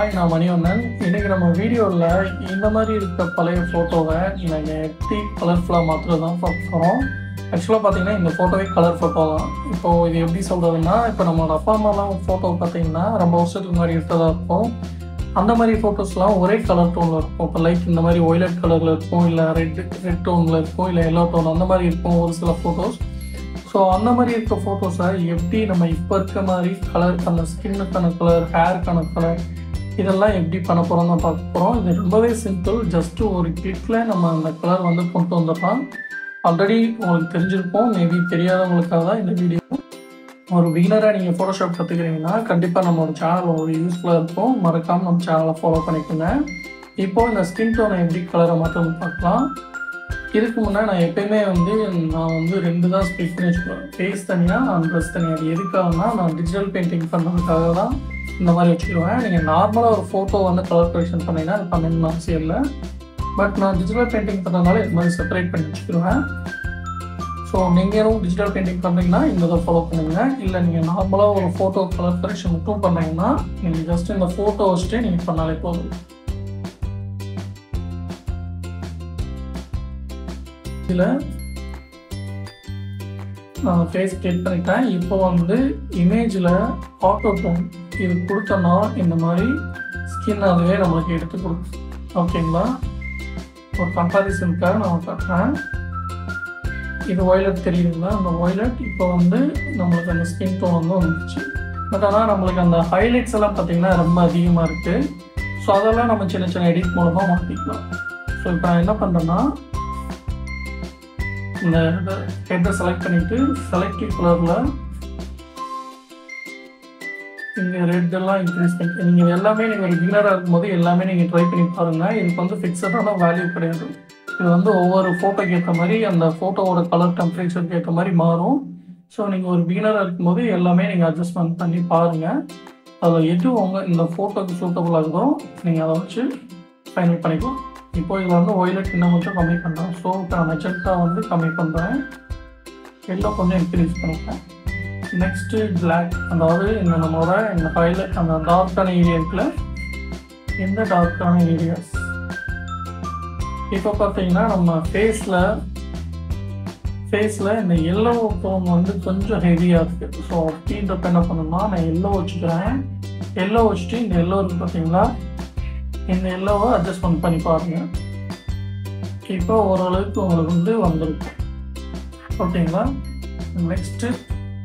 Hi, நான் மணிவண்ணன். இன்னைக்கு நம்ம வீடியோவில் இந்த மாதிரி இருக்க பழைய ஃபோட்டோவை நாங்கள் எப்படி கலர்ஃபுல்லாக மாற்றுறது தான் பார்க்க போகிறோம். ஆக்சுவலாக பார்த்தீங்கன்னா இந்த ஃபோட்டோவே கலர் ஃபோட்டோ தான். இப்போது இது எப்படி சொல்கிறதுன்னா, இப்போ நம்மளோட அப்பா அம்மாலாம் ஃபோட்டோ பார்த்தீங்கன்னா ரொம்ப வருஷத்துக்கு மாதிரி இருக்கிறதா இருக்கும். அந்த மாதிரி ஃபோட்டோஸ்லாம் ஒரே கலர் டோனில் இருக்கும். இப்போ லைக் இந்த மாதிரி ஒய்லட் கலரில் இருக்கும், இல்லை ரெட் டோனில் இருக்கும், இல்லை எல்லோ டோன் அந்த மாதிரி இருக்கும் ஒரு சில ஃபோட்டோஸ். ஸோ அந்த மாதிரி இருக்க ஃபோட்டோஸை எப்படி நம்ம இப்போ இருக்க மாதிரி கலர், அந்த ஸ்கின்னுக்கான கலர், ஹேருக்கான கலர், இதெல்லாம் எப்படி பண்ண போகிறோம் தான் பார்க்க போகிறோம். இது ரொம்பவே சிம்பிள். ஜஸ்ட்டு ஒரு கிளிக்கில் நம்ம அந்த கலர் வந்து கொண்டு வந்துடலாம். ஆல்ரெடி உங்களுக்கு தெரிஞ்சிருப்போம், மேபி தெரியாதவங்களுக்காக தான் இந்த வீடியோ. ஒரு பிகினராக நீங்கள் ஃபோட்டோஷாப் கற்றுக்கிறீங்கன்னா கண்டிப்பாக நம்மளோட சேனல் ஒரு யூஸ்ஃபுல்லாக இருக்கும். மறக்காமல் நம்ம சேனலை ஃபாலோ பண்ணிக்கோங்க. இப்போது இந்த ஸ்கின் டோனை எப்படி கலரை மாற்றணும்னு பார்க்கலாம். இதுக்கு முன்னாடி நான் எப்பயுமே வந்து ரெண்டு தான் ஸ்பிளிட் பண்ணி வச்சுக்குவேன். ஃபேஸ் தனியாக அண்ட் ட்ரெஸ் தனியாக. அது எதுக்காகனா நான் டிஜிட்டல் பெயிண்டிங் பண்ணுறதுக்காக தான் இந்த மாதிரி வச்சுக்குவேன். நீங்கள் நார்மலாக ஒரு ஃபோட்டோ வந்து கலர் கரெக்ஷன் பண்ணிங்கன்னா அது பண்ணணும்னு அவசியம் இல்லை. பட் நான் டிஜிட்டல் பெயிண்டிங் பண்ணுறதுனால இது மாதிரி செப்பரேட் பண்ணி வச்சுக்கிடுவேன். ஸோ நீங்களும் டிஜிட்டல் பெயிண்டிங் பண்ணுறீங்கன்னா இந்த இதை ஃபாலோ பண்ணுங்கள். இல்லை நீங்கள் நார்மலாக ஒரு ஃபோட்டோ கலர் கரெக்ஷன் மட்டும் பண்ணீங்கன்னா நீங்கள் ஜஸ்ட் இந்த ஃபோட்டோ வச்சுட்டு நீங்கள் பண்ணாலே போதும். இதில் நான் ஃபேஸ் கிளிக் பண்ணிட்டேன். இப்போ வந்து இமேஜில் ஆட்டோ டோன் இது கொடுத்தோன்னா இந்த மாதிரி ஸ்கின் அதுவே நம்மளுக்கு எடுத்து கொடுக்கும். ஓகேங்களா? ஒரு கம்பாரிசனுக்காக நான் காட்டுறேன். இது ஒய்லட் தெரியுதுங்களா? அந்த ஒய்லட் இப்போ வந்து நம்மளுக்கு அந்த ஸ்கின் டோன் வந்து வந்துச்சு. பட் ஆனால் நம்மளுக்கு அந்த ஹைலைட்ஸ் எல்லாம் பார்த்திங்கன்னா ரொம்ப அதிகமாக இருக்குது. ஸோ அதெல்லாம் நம்ம சின்ன சின்ன எடிட் மூலமாக மாற்றிக்கலாம். ஸோ இப்போ நான் என்ன பண்ணுறேன்னா, இந்த ஹெட்டை செலக்ட் பண்ணிவிட்டு செலக்டிவ் கலரில் இங்கே ரெட்டெல்லாம் இன்க்ரீஸ் பண்ணி நீங்கள் எல்லாமே நீங்கள் ஒரு பிகினராக இருக்கும்போது எல்லாமே நீங்கள் ட்ரை பண்ணி பாருங்கள். இதுக்கு வந்து ஃபிக்ஸடான வேல்யூ கிடையாது. இது வந்து ஒவ்வொரு ஃபோட்டோக்கு ஏற்ற மாதிரி அந்த ஃபோட்டோவோட கலர் டெம்பரேச்சருக்கு ஏற்ற மாதிரி மாறும். ஸோ நீங்கள் ஒரு பிகினராக இருக்கும்போது எல்லாமே நீங்கள் அட்ஜஸ்ட்மெண்ட் பண்ணி பாருங்கள். அதில் எது இந்த ஃபோட்டோக்கு சூட்டபுள் ஆகுதோ நீங்கள் அதை வச்சு ஃபைனல் பண்ணிக்கலாம். இப்போ இதில் வந்து ஒய்லட் இன்னும் கொஞ்சம் கம்மி பண்ணுறேன். ஸோ இப்போ நான் மெஜெண்டா வந்து கம்மி பண்ணுறேன். எல்லோ கொஞ்சம் இன்க்ரீஸ் பண்ணிட்டேன். நெக்ஸ்ட்டு பிளாக், அதாவது இந்த நம்மளோட இந்த ஹைலைட் அந்த டார்க்கான ஏரியாவுக்குள்ள எந்த டார்க்கான ஏரியாஸ். இப்போ பார்த்தீங்கன்னா நம்ம ஃபேஸில் இந்த எல்லோ டோன் வந்து கொஞ்சம் ஹெவியாக இருக்குது. ஸோ அப்படின்றப்ப என்ன பண்ணணும்னா நான் எல்லோ வச்சுக்கிறேன். எல்லோ வச்சுட்டு இந்த எல்லோ இருக்குது பார்த்தீங்களா, இந்த எல்லோவை அட்ஜஸ்ட்மெண்ட் பண்ணி பாருங்கள். இப்போ ஓரளவுக்கு உங்களுக்கு வந்துருக்கும். ஓகேங்களா? நெக்ஸ்ட்டு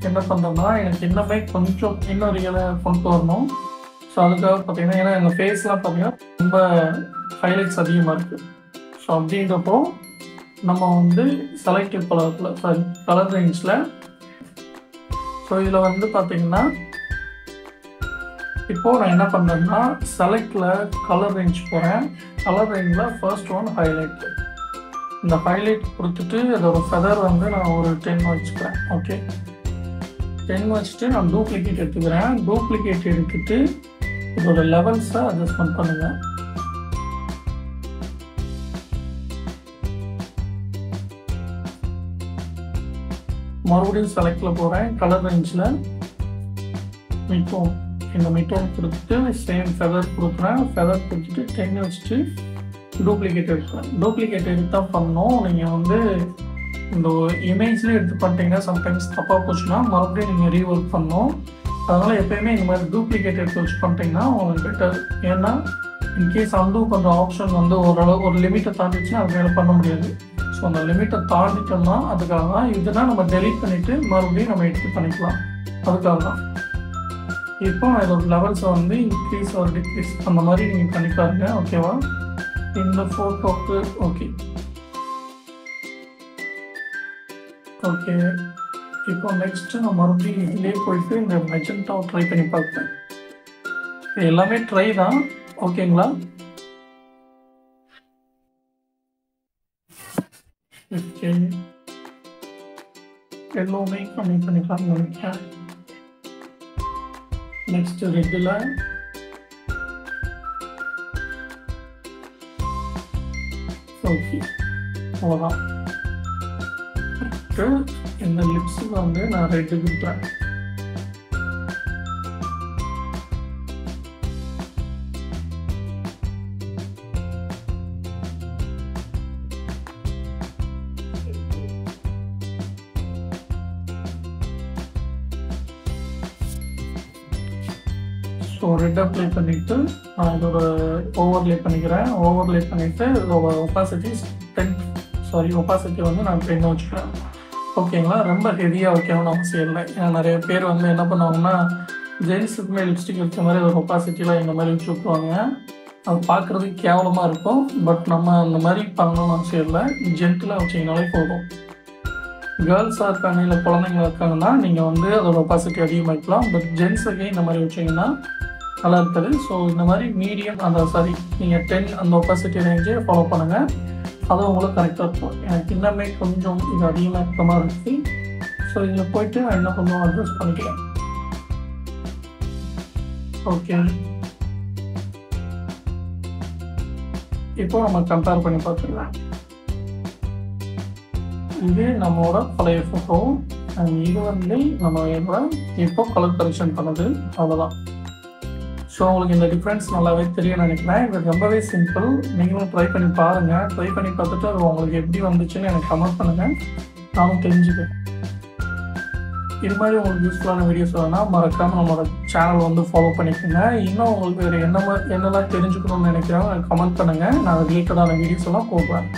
என்ன பண்ணுறோம்னா, எனக்கு இன்னுமே கொஞ்சம் இன்னும் ரியலாக கொண்டு வரணும். ஸோ அதுக்காக பார்த்தீங்கன்னா, ஏன்னா எங்கள் ஃபேஸ்லாம் பார்த்தீங்கன்னா ரொம்ப ஹைலைட்ஸ் அதிகமாக இருக்குது. ஸோ அப்படின்றப்போ நம்ம வந்து செலக்டிவ் கலர் ரேஞ்சில், ஸோ இதில் வந்து பார்த்தீங்கன்னா இப்போது நான் என்ன பண்ணுறேன்னா செலக்டில் கலர் ரேஞ்ச் போகிறேன். கலர் ரேஞ்சில் ஃபர்ஸ்ட் ஒன் ஹைலைட். இந்த ஹைலைட் கொடுத்துட்டு அதோட ஃபெதர் வந்து நான் ஒரு 10 வச்சுக்கிறேன். ஓகே, 10 வச்சுட்டு நான் டூப்ளிகேட் எடுத்துக்கிறேன். டூப்ளிகேட் எடுத்துட்டு இதோட லெவல்ஸை அட்ஜஸ்ட்மெண்ட் பண்ணுங்கள். மறுபடியும் செலக்டில் போகிறேன். கலர் ரேஞ்சில் மிட்டோன், இந்த மிட்டோன் கொடுத்துட்டு சேம் ஃபெதர் கொடுக்குறேன். ஃபெதர் கொடுத்துட்டு 10 வச்சுட்டு டூப்ளிகேட் எடுக்கிறேன். டூப்ளிகேட் எடுத்தால் பண்ணணும். நீங்கள் வந்து இந்த இமேஜ்லேயே எடுத்து பண்ணிட்டீங்கன்னா சம்டைம்ஸ் தப்பாக போச்சுன்னா மறுபடியும் நீங்கள் ரீஒர்க் பண்ணணும். அதனால் எப்போயுமே இந்த மாதிரி டூப்ளிகேட் எடுத்து வச்சு பண்ணிட்டீங்கன்னா உங்களுக்கு பெட்டர். ஏன்னா இன்கேஸ் அன்டூ பண்ணுற ஆப்ஷன் வந்து ஓரளவு ஒரு லிமிட்டை தாண்டிச்சுன்னா அது மேலே பண்ண முடியாது. ஸோ அந்த லிமிட்டை தாண்டிட்டோம்னா அதுக்காக தான். இதுதான் நம்ம டெலீட் பண்ணிவிட்டு மறுபடியும் நம்ம எடுத்து பண்ணிக்கலாம். அதுக்காக தான். இப்போ நான் இதோட லெவல்ஸை வந்து இன்க்ரீஸ் ஒரு டிக்ரீஸ் அந்த மாதிரி நீங்கள் பண்ணி பாருங்க. ஓகேவா? இந்த ஃபோட்டோக்கு ஓகே. இப்போ நெக்ஸ்ட்டு நான் மறுபடியும் இதிலே போயிட்டு இந்த மெஜெண்டாவை ட்ரை பண்ணி பார்ப்பேன். இது எல்லாமே ட்ரை தான். ஓகேங்களா? ஓகே, எல்லாமே கம்மி பண்ணிக்கலாம்னு நினைக்கிறேன். நெக்ஸ்ட் ரெட்டில் ஓகே, அவ்வளோதான். இந்த லிப்ஸுக்கு வந்து நான் ரெட்டு கொடுக்குறேன். ஸோ ரெட் அப்ளை பண்ணிவிட்டு நான் இதோட ஓவர்லே பண்ணிக்கிறேன். ஓவர்லே பண்ணிவிட்டு இதோட ஒப்பாசிட்டி வந்து நான் 10 வச்சுக்கிறேன். ஓகேங்களா. ரொம்ப ஹெவியாக வைக்கணும்னு அவசியம் இல்லை. ஏன்னா நிறைய பேர் வந்து என்ன பண்ணுவாங்கன்னா ஜென்ஸுக்குமே லிப்ஸ்டிக் வச்ச மாதிரி ஒரு ஒப்பாசிட்டிலாம் இந்த மாதிரி வச்சு விட்ருவாங்க. அது பார்க்குறதுக்கு கேவலமாக இருக்கும். பட் நம்ம அந்த மாதிரி பண்ணணும்னு அவசியம் இல்லை. ஜென்டிலாக வச்சிங்கனாலே போதும். கேர்ள்ஸாக இருக்காங்க இல்லை குழந்தைங்களா இருக்காங்கன்னா நீங்கள் வந்து அதோட ஒப்பாசிட்டி அதிகமாகிக்கலாம். பட் ஜென்ஸுக்கு இந்த மாதிரி வச்சிங்கன்னா நல்லா இருக்காது. ஸோ இந்த மாதிரி மீடியம் நீங்கள் 10 அந்த ஒப்பாசிட்டி ரேஞ்சே ஃபாலோ பண்ணுங்கள். அது உங்களுக்கு கரெக்டாக இருக்கும். எனக்கு இன்னமே கொஞ்சம் இது அதிகமாக இருக்க மாதிரி இருக்குது. ஸோ இதில் போயிட்டு நான் இன்னும் கொஞ்சம் அட்ஜஸ்ட் பண்ணிக்கிறேன். ஓகே, இப்போ நம்ம கம்பேர் பண்ணி பார்த்துக்கலாம். இது நம்மளோட பழைய ஃபோட்டோ அண்ட் இது வந்து நம்ம இப்போ கலர் கரெக்ஷன் பண்ணது, அவ்வளோதான். ஸோ உங்களுக்கு இந்த டிஃப்ரென்ஸ் நல்லாவே தெரியும் நினைக்கிறேன். இது ரொம்பவே சிம்பிள். நீங்களும் ட்ரை பண்ணி பாருங்கள். ட்ரை பண்ணி பார்த்துட்டு அது உங்களுக்கு எப்படி வந்துச்சுன்னு எனக்கு கமெண்ட் பண்ணுங்கள், நானும் தெரிஞ்சுக்கிறேன். இது மாதிரி உங்களுக்கு யூஸ்ஃபுல்லான வீடியோஸ் வேணால் மறக்காமல் நம்மளோட சேனல் வந்து ஃபாலோ பண்ணிக்கோங்க. இன்னும் உங்களுக்கு வேறு என்னெல்லாம் தெரிஞ்சுக்கணும்னு நினைக்கிறேன் கமெண்ட் பண்ணுங்கள். நான் ரிலேட்டடான வீடியோஸ் எல்லாம் போடுறேன்.